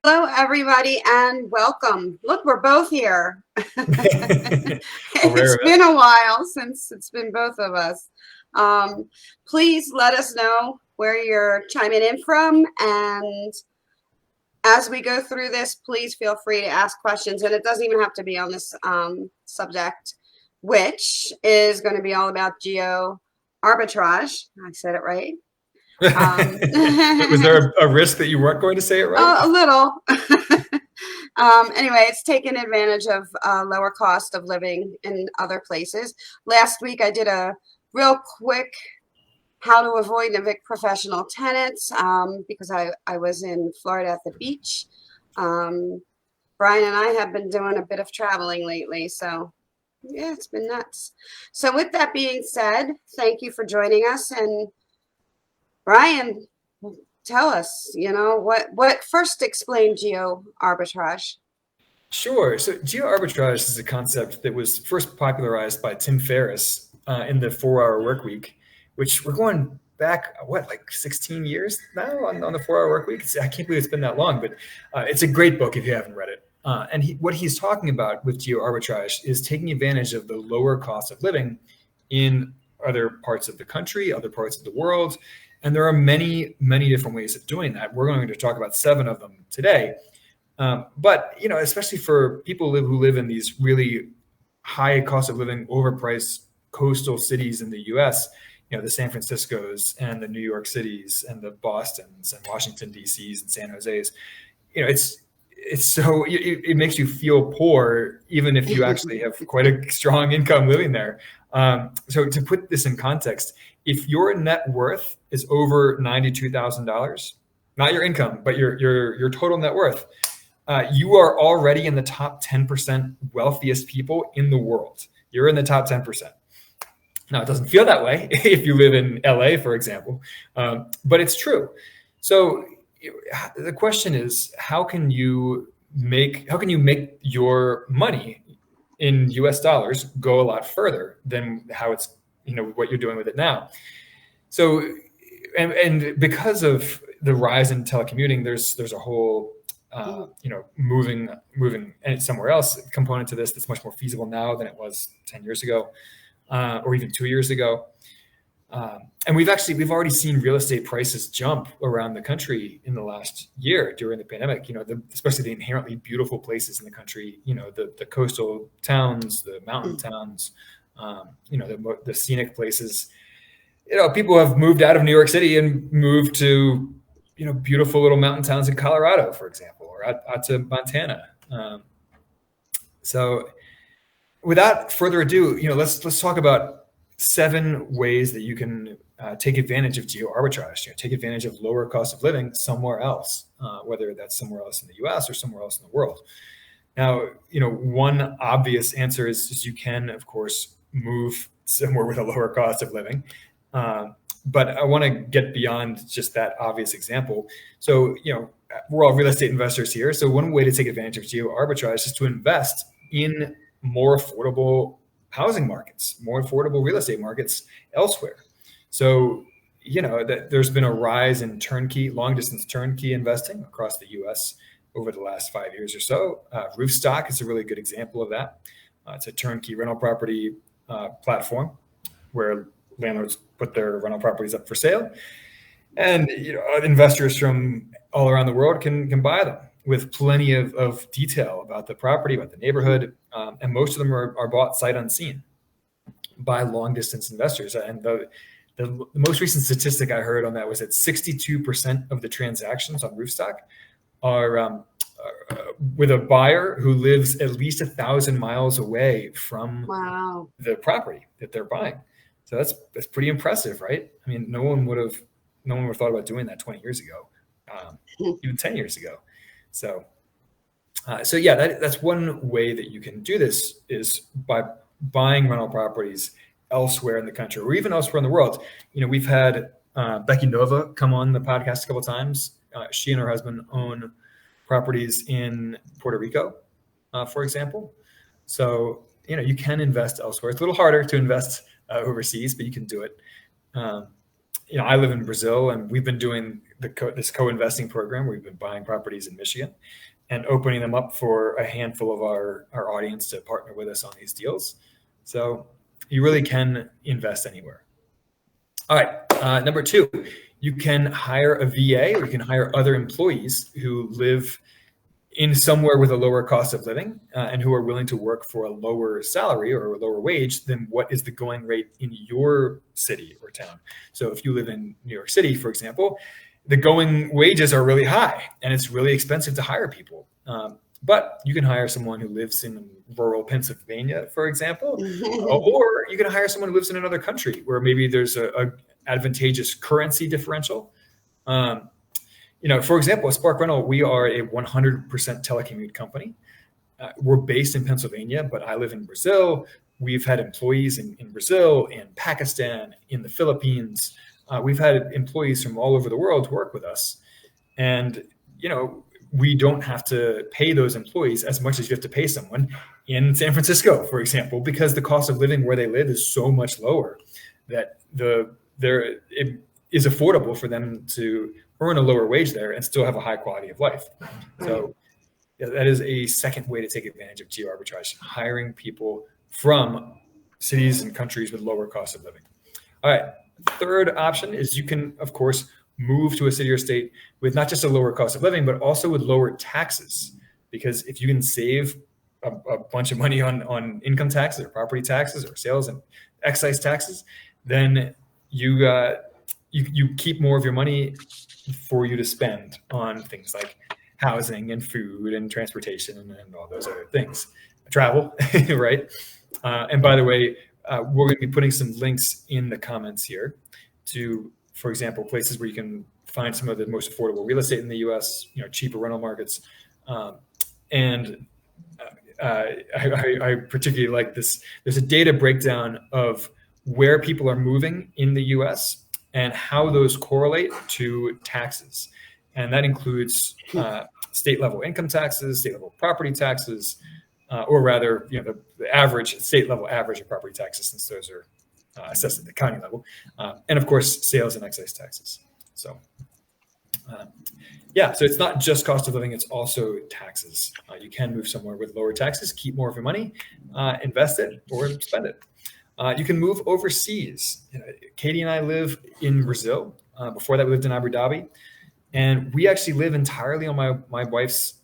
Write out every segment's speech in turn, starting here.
Hello, everybody, and welcome. Look, we're both here. A rare It's event. been a while since it's been both of us. Please let us know where you're chiming in from. And as we go through this, please feel free to ask questions. And it doesn't even have to be on this subject, which is going to be all about geo arbitrage. I said it right. Was there a risk that you weren't going to say it right? A little. Anyway, it's taken advantage of lower cost of living in other places. Last week, I did a real quick how to avoid and evict professional tenants because I was in Florida at the beach. Um, Brian and I have been doing a bit of traveling lately, so yeah, it's been nuts. So with that being said, thank you for joining us. And Brian, tell us, what first explain geo arbitrage? Sure. So geoarbitrage is a concept that was first popularized by Tim Ferriss in the 4 Hour Work Week, which we're going back, like 16 years now on the 4 Hour Work Week? I can't believe it's been that long, but it's a great book if you haven't read it. And what he's talking about with geoarbitrage is taking advantage of the lower cost of living in other parts of the country, other parts of the world. And there are many, many different ways of doing that. We're going to talk about 7 of them today. But especially for people who live in these really high cost of living, overpriced coastal cities in the U.S., the San Franciscos and the New York Cities and the Bostons and Washington D.C.s and San Jose's, it makes you feel poor even if you actually have quite a strong income living there. So to put this in context, if your net worth is over $92,000, not your income, but your total net worth, you are already in the top 10% wealthiest people in the world. You're in the top 10%. Now, it doesn't feel that way if you live in LA, for example, but it's true. So the question is, how can you make your money in US dollars go a lot further than how it's, what you're doing with it now? So, and because of the rise in telecommuting, there's a whole moving and somewhere else component to this that's much more feasible now than it was 10 years ago, or even 2 years ago. And we've already seen real estate prices jump around the country in the last year during the pandemic, especially the inherently beautiful places in the country, the coastal towns, the mountain towns, the scenic places. People have moved out of New York City and moved to, beautiful little mountain towns in Colorado, for example, or out to Montana. So without further ado, let's talk about 7 ways that you can take advantage of geo arbitrage, take advantage of lower cost of living somewhere else, whether that's somewhere else in the US or somewhere else in the world. Now, one obvious answer is you can, of course, move somewhere with a lower cost of living. But I want to get beyond just that obvious example. So, we're all real estate investors here. So one way to take advantage of geo arbitrage is to invest in more affordable housing markets, more affordable real estate markets elsewhere. So, that there's been a rise in long distance turnkey investing across the US over the last 5 years or so. Roofstock is a really good example of that. It's a turnkey rental property platform where landlords put their rental properties up for sale, and investors from all around the world can buy them with plenty of detail about the property, about the neighborhood, and most of them are bought sight unseen by long distance investors. And the most recent statistic I heard on that was that 62% of the transactions on Roofstock are with a buyer who lives at least 1,000 miles away from the property that they're buying. So that's pretty impressive, right? I mean, no one would have thought about doing that 20 years ago, even 10 years ago. So yeah, that's one way that you can do this, is by buying rental properties elsewhere in the country or even elsewhere in the world. We've had Becky Nova come on the podcast a couple of times. She and her husband own properties in Puerto Rico, for example. So, you can invest elsewhere. It's a little harder to invest overseas, but you can do it. I live in Brazil, and we've been doing this co-investing program where we've been buying properties in Michigan and opening them up for a handful of our audience to partner with us on these deals. So you really can invest anywhere. All right, number 2, you can hire a VA, or you can hire other employees who live in somewhere with a lower cost of living and who are willing to work for a lower salary or a lower wage than what is the going rate in your city or town. So if you live in New York City, for example, the going wages are really high and it's really expensive to hire people. But you can hire someone who lives in rural Pennsylvania, for example, or you can hire someone who lives in another country where maybe there's a advantageous currency differential. For example, at Spark Rental, we are a 100% telecommute company. We're based in Pennsylvania, but I live in Brazil. We've had employees in Brazil, in Pakistan, in the Philippines. We've had employees from all over the world work with us. And, we don't have to pay those employees as much as you have to pay someone in San Francisco, for example, because the cost of living where they live is so much lower that it is affordable for them to earn a lower wage there and still have a high quality of life. So that is a second way to take advantage of geo-arbitrage, hiring people from cities and countries with lower cost of living. All right, third option is you can, of course, move to a city or state with not just a lower cost of living, but also with lower taxes. Because if you can save a bunch of money on income taxes or property taxes or sales and excise taxes, then you keep more of your money for you to spend on things like housing and food and transportation and all those other things, travel, right? And by the way, we're going to be putting some links in the comments here to, for example, places where you can find some of the most affordable real estate in the U.S., cheaper rental markets. And I particularly like this. There's a data breakdown of where people are moving in the U.S. and how those correlate to taxes. And that includes state level income taxes, state level property taxes, or rather, the average state level average of property taxes, since those are assessed at the county level, and of course, sales and excise taxes. So, so it's not just cost of living; it's also taxes. You can move somewhere with lower taxes, keep more of your money, invest it, or spend it. You can move overseas. Katie and I live in Brazil. Before that, we lived in Abu Dhabi, and we actually live entirely on my wife's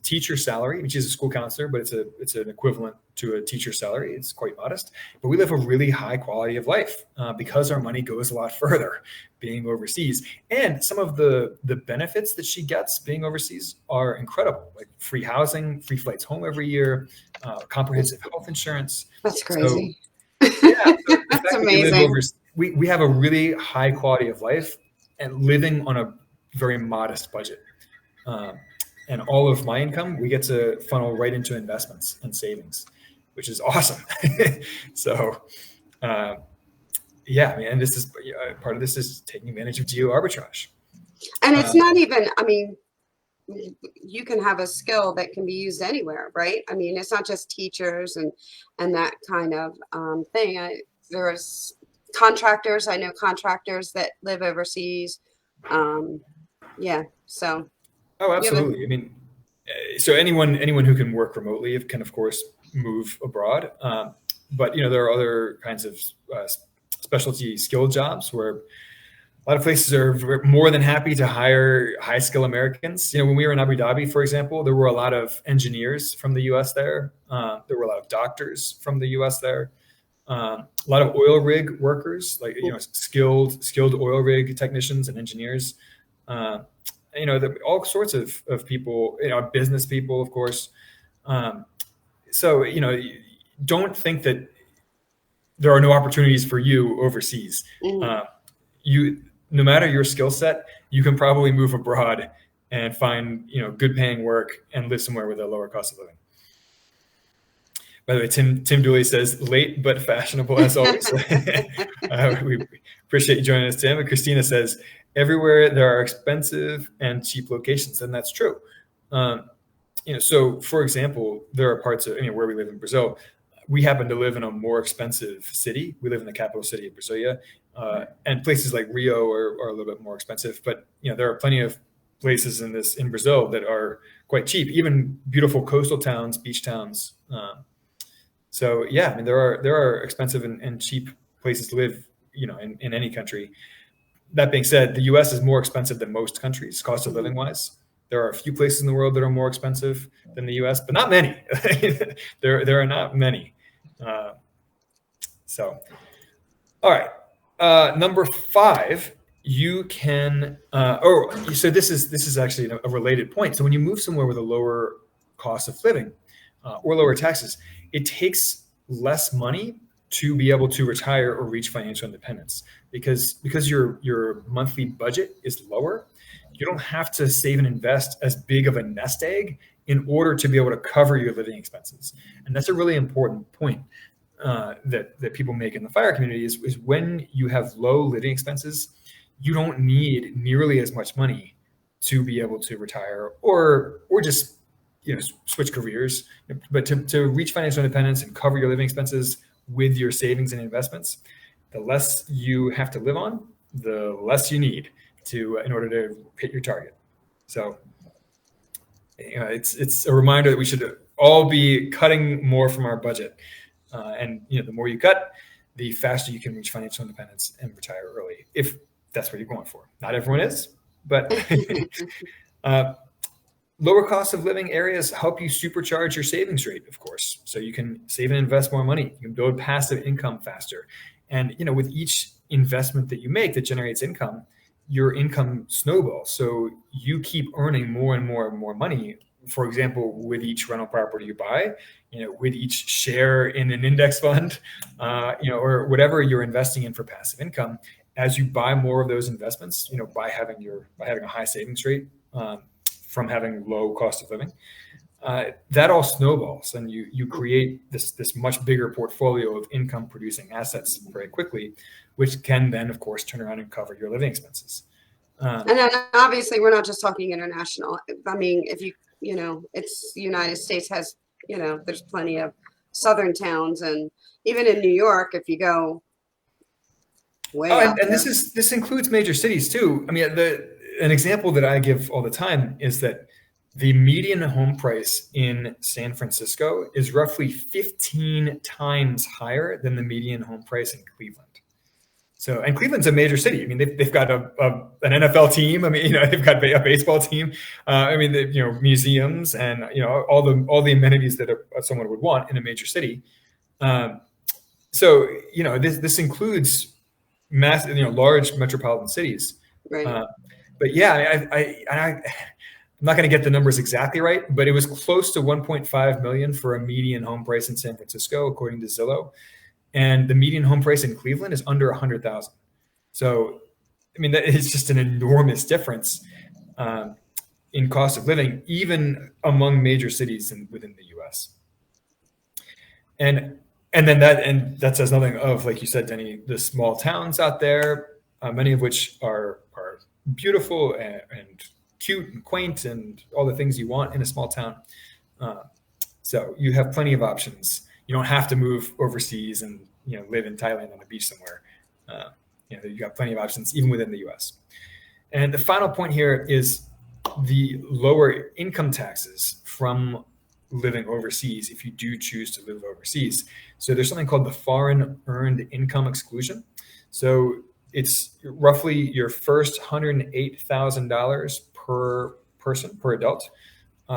teacher salary. I mean, she's a school counselor, but it's an equivalent to a teacher salary. It's quite modest, but we live a really high quality of life because our money goes a lot further being overseas. And some of the benefits that she gets being overseas are incredible, like free housing, free flights home every year, comprehensive health insurance. That's crazy. That's amazing. We have a really high quality of life and living on a very modest budget. And all of my income, we get to funnel right into investments and savings, which is awesome. So, and this is part of this is taking advantage of geo arbitrage. And it's not even, you can have a skill that can be used anywhere, right? I mean, it's not just teachers and that kind of thing. There's contractors. I know contractors that live overseas. So. Oh, absolutely. I mean, so anyone who can work remotely can, of course, move abroad. But there are other kinds of specialty skill jobs where a lot of places are more than happy to hire high skill Americans. When we were in Abu Dhabi, for example, there were a lot of engineers from the U.S. there. There were a lot of doctors from the U.S. there. A lot of oil rig workers, like skilled oil rig technicians and engineers. All sorts of people, business people, of course. So, don't think that there are no opportunities for you overseas. No matter your skill set, you can probably move abroad and find, good paying work and live somewhere with a lower cost of living. By the way, Tim Dooley says, late but fashionable as always. We appreciate you joining us, Tim. And Christina says, everywhere there are expensive and cheap locations, and that's true. So for example, there are parts of where we live in Brazil. We happen to live in a more expensive city. We live in the capital city of Brasilia. and places like Rio are a little bit more expensive. But there are plenty of places in Brazil that are quite cheap, even beautiful coastal towns, beach towns. So yeah, I mean there are expensive and cheap places to live, in any country. That being said, the U.S. is more expensive than most countries, cost of living wise. There are a few places in the world that are more expensive than the U.S., but not many. There are not many. So, all right. Number 5, you can. So this is actually a related point. So when you move somewhere with a lower cost of living or lower taxes, it takes less money to be able to retire or reach financial independence because your monthly budget is lower. You don't have to save and invest as big of a nest egg in order to be able to cover your living expenses. And that's a really important point that people make in the FIRE community is when you have low living expenses, you don't need nearly as much money to be able to retire or just switch careers. But to reach financial independence and cover your living expenses with your savings and investments, the less you have to live on, the less you need in order to hit your target. So it's a reminder that we should all be cutting more from our budget. And the more you cut, the faster you can reach financial independence and retire early, if that's what you're going for. Not everyone is, but lower cost of living areas help you supercharge your savings rate, of course. So you can save and invest more money. You can build passive income faster. And with each investment that you make that generates income, your income snowballs. So you keep earning more and more and more money. For example, with each rental property you buy, with each share in an index fund, or whatever you're investing in for passive income, as you buy more of those investments, by having a high savings rate from having low cost of living, that all snowballs, and you create this much bigger portfolio of income producing assets very quickly, which can then, of course, turn around and cover your living expenses. And then obviously we're not just talking international. I mean, if it's the United States has, there's plenty of southern towns, and even in New York, if you go way out and there. this includes major cities too. I mean, an example that I give all the time is that the median home price in San Francisco is roughly 15 times higher than the median home price in Cleveland. So, and Cleveland's a major city. I mean, they've got an NFL team. I mean, they've got a baseball team. I mean, museums and all the amenities that someone would want in a major city. So this includes massive, large metropolitan cities. Right. But yeah, I'm not going to get the numbers exactly right, but it was close to 1.5 million for a median home price in San Francisco, according to Zillow. And the median home price in Cleveland is under 100,000. So, I mean, that is just an enormous difference in cost of living, even among major cities within the U.S. And that says nothing of, like you said, Denny, the small towns out there, many of which are beautiful and cute and quaint and all the things you want in a small town. So you have plenty of options. You don't have to move overseas and live in Thailand on the beach somewhere. You got plenty of options even within the U.S. And the final point here is the lower income taxes from living overseas if you do choose to live overseas. So there's something called the foreign earned income exclusion. So it's roughly your first $108,000 per person, per adult,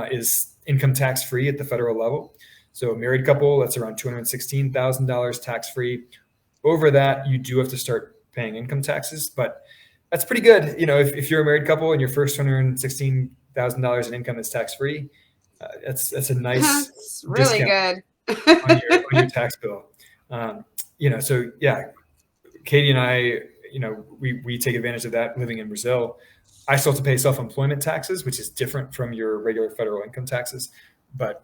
is income tax free at the federal level. So a married couple, that's around $216,000 tax free. Over that, you do have to start paying income taxes, but that's pretty good. If you're a married couple and your first $216,000 in income is tax free, that's a nice That's really good on your tax bill. So yeah, Katie and I, we take advantage of that living in Brazil. I still have to pay self-employment taxes, which is different from your regular federal income taxes. But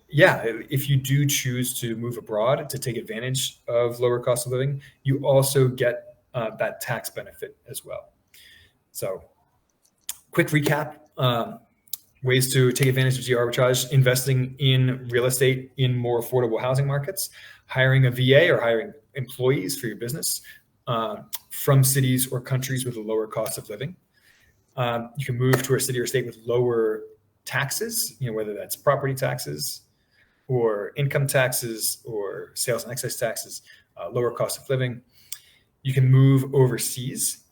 if you do choose to move abroad to take advantage of lower cost of living, you also get that tax benefit as well. So quick recap, ways to take advantage of geoarbitrage: investing in real estate in more affordable housing markets, hiring a VA or hiring employees for your business from cities or countries with a lower cost of living. You can move to a city or state with lower taxes, whether that's property taxes or income taxes or sales and excise taxes, lower cost of living. You can move overseas,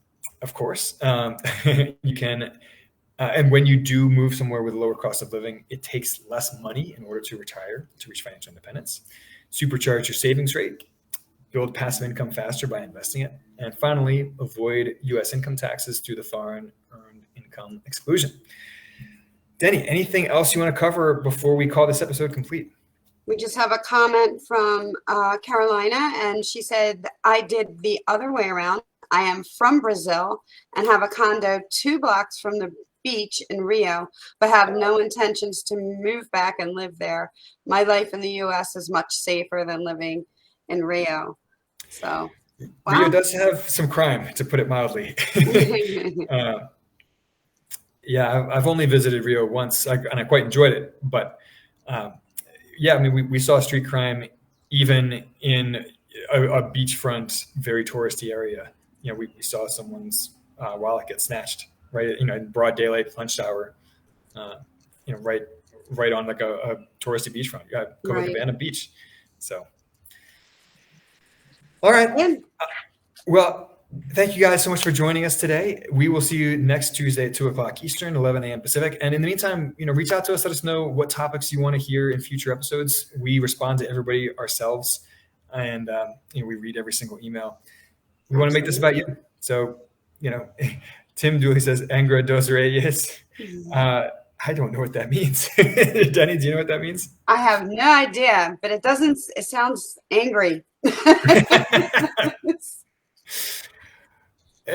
of course. You can, and when you do move somewhere with a lower cost of living, it takes less money in order to retire, to reach financial independence. Supercharge your savings rate, build passive income faster by investing it, and finally, avoid U.S. income taxes through the foreign earned income exclusion. Denny, anything else you want to cover before we call this episode complete? We just have a comment from Carolina, and she said, I did the other way around. I am from Brazil and have a condo 2 blocks from the beach in Rio, but have no intentions to move back and live there. My life in the U.S. is much safer than living in Rio. So, wow. Rio does have some crime, to put it mildly. Yeah, I've only visited Rio once, and I quite enjoyed it. But yeah, I mean, we saw street crime even in a beachfront, very touristy area. We saw someone's wallet get snatched right, in broad daylight, lunch hour, right on like a touristy beachfront, Copacabana Beach. So, all right. Yeah. Well, thank you guys so much for joining us today. We will see you next Tuesday at 2:00 Eastern, 11 a.m. Pacific. And in the meantime, reach out to us. Let us know what topics you want to hear in future episodes. We respond to everybody ourselves, and we read every single email. We want to make this about you. So, Tim Dooley says, Angra dos Reyes. I don't know what that means. Denny, do you know what that means? I have no idea, but it sounds angry.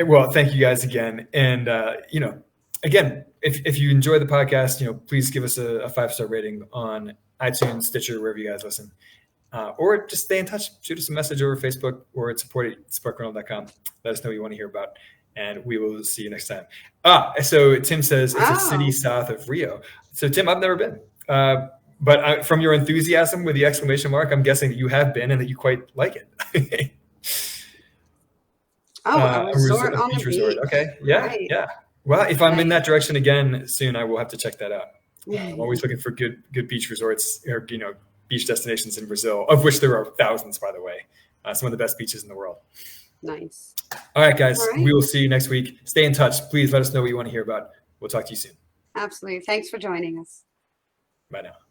Well, thank you guys again. And, again, if you enjoy the podcast, please give us a 5-star rating on iTunes, Stitcher, wherever you guys listen. Or just stay in touch. Shoot us a message over Facebook or at support@sparkrental.com. Let us know what you want to hear about. And we will see you next time. So Tim says it's a city south of Rio. So Tim, I've never been. But from your enthusiasm with the exclamation mark, I'm guessing that you have been and that you quite like it. A resort on the beach. Resort. Okay. Yeah. Right. Yeah. Well, if I'm in that direction again soon, I will have to check that out. I'm always looking for good beach resorts or, beach destinations in Brazil, of which there are thousands, by the way. Some of the best beaches in the world. Nice. All right, guys. All right. We will see you next week. Stay in touch. Please let us know what you want to hear about. We'll talk to you soon. Absolutely. Thanks for joining us. Bye now.